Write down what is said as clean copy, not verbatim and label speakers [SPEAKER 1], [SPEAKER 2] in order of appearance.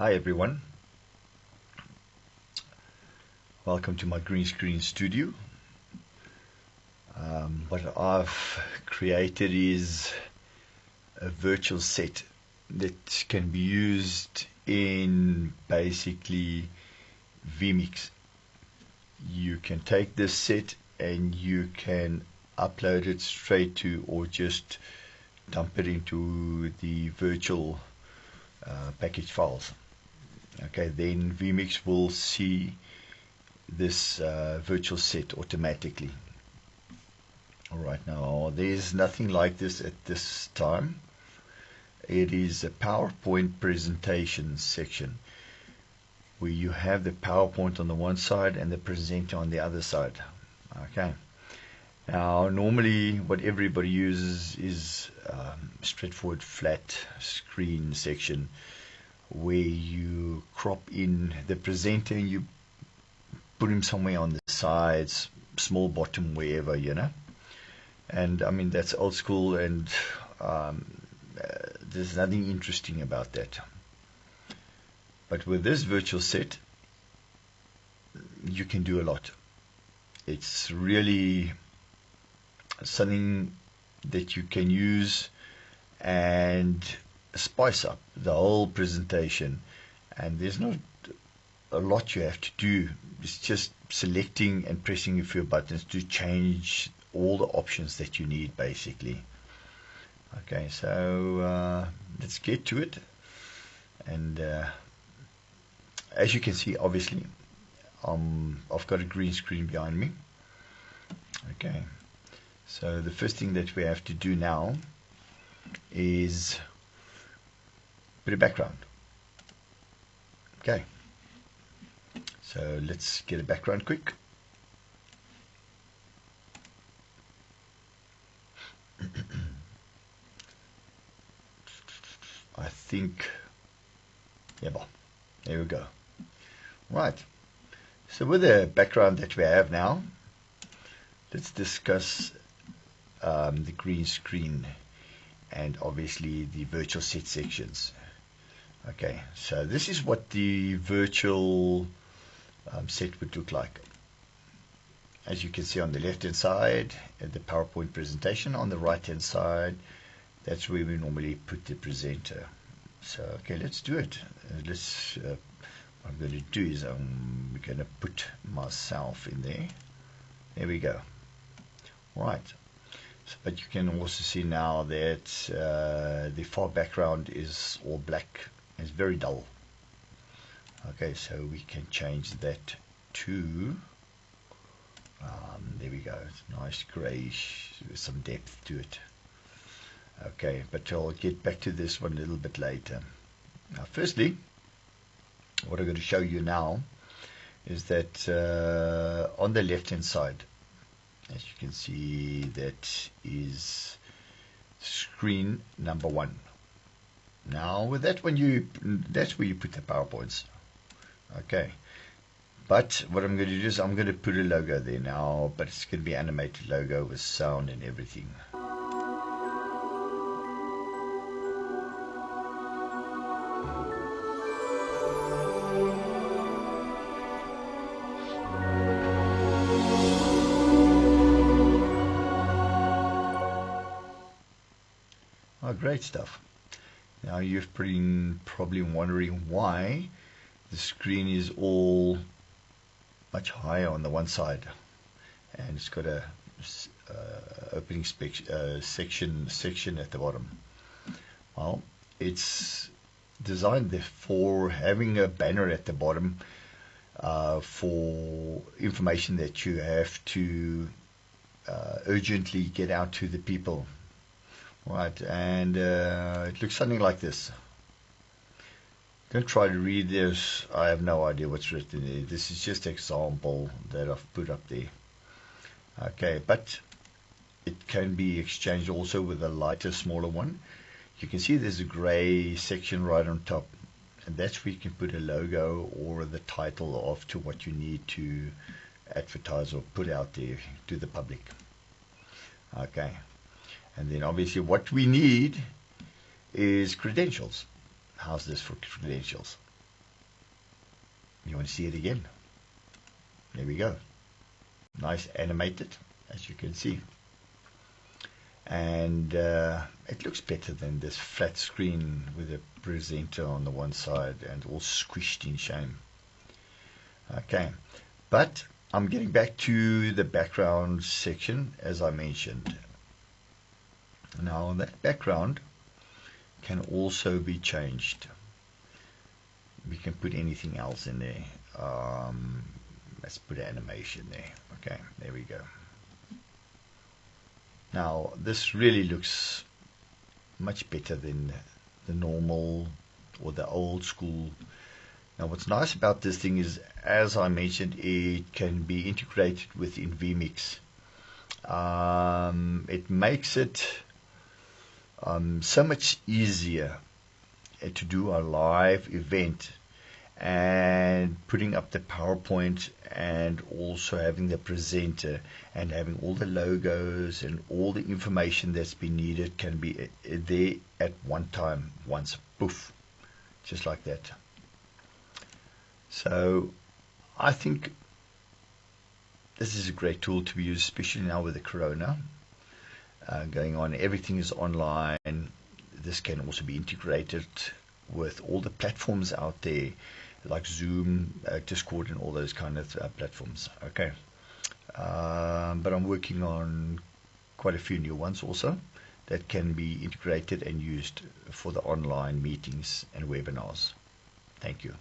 [SPEAKER 1] Hi everyone, welcome to my green screen studio. What I've created is a virtual set that can be used in basically vMix. You can take this set and you can upload it straight to, or just dump it into the virtual package files. Okay, then vMix will see this virtual set automatically. Alright, now there's nothing like this at this time. It is a PowerPoint presentation section where you have the PowerPoint on the one side and the presenter on the other side. Okay, now normally what everybody uses is straightforward flat screen section where you crop in the presenter and you put him somewhere on the sides, small bottom, wherever, and I mean that's old school, and there's nothing interesting about that. But with this virtual set you can do a lot. It's really something that you can use and spice up the whole presentation, and there's not a lot you have to do. It's just selecting and pressing a few buttons to change all the options that you need basically. Okay, so let's get to it. And as you can see, obviously I've got a green screen behind me. Okay, so the first thing that we have to do now is put a background. Okay, so let's get a background quick. I think, yeah, well, there we go. Right, so with the background that we have now, let's discuss the green screen and obviously the virtual set sections. Okay, so this is what the virtual set would look like. As you can see on the left hand side, the PowerPoint presentation. On the right hand side, that's where we normally put the presenter. So okay, let's do it. What I'm going to do is I'm going to put myself in there. There we go. Right. So, but you can also see now that the far background is all black. It's very dull. Okay, so we can change that to there we go. It's nice grayish with some depth to it. Okay, but I'll get back to this one a little bit later. Now, firstly, what I'm going to show you now is that on the left hand side, as you can see, that is screen number 1. Now with that one, that's where you put the PowerPoints. Okay, but what I'm going to do is I'm going to put a logo there now, but it's going to be animated logo with sound and everything. Oh, great stuff. Now you've been probably wondering why the screen is all much higher on the one side, and it's got a opening section at the bottom. Well, it's designed for having a banner at the bottom for information that you have to urgently get out to the people. Right, and it looks something like this. Don't try to read this. I have no idea what's written there. This is just an example that I've put up there. Okay, but it can be exchanged also with a lighter, smaller one. You can see there's a gray section right on top, and that's where you can put a logo or the title of to what you need to advertise or put out there to the public. Okay. And then obviously what we need is credentials. How's this for credentials? You want to see it again? There we go. Nice animated, as you can see. And it looks better than this flat screen with a presenter on the one side and all squished in shame. Okay, but I'm getting back to the background section, as I mentioned. Now that background can also be changed. We can put anything else in there. Let's put animation there. Okay, there we go. Now this really looks much better than the normal or the old school. Now what's nice about this thing is, as I mentioned, it can be integrated within vMix. It makes it so much easier to do a live event and putting up the PowerPoint and also having the presenter and having all the logos and all the information that's been needed can be there at one time, once, poof, just like that. So I think this is a great tool to be used, especially now with the corona going on. Everything is online. This can also be integrated with all the platforms out there, like Zoom, Discord, and all those kind of platforms. Okay, but I'm working on quite a few new ones also that can be integrated and used for the online meetings and webinars. Thank you.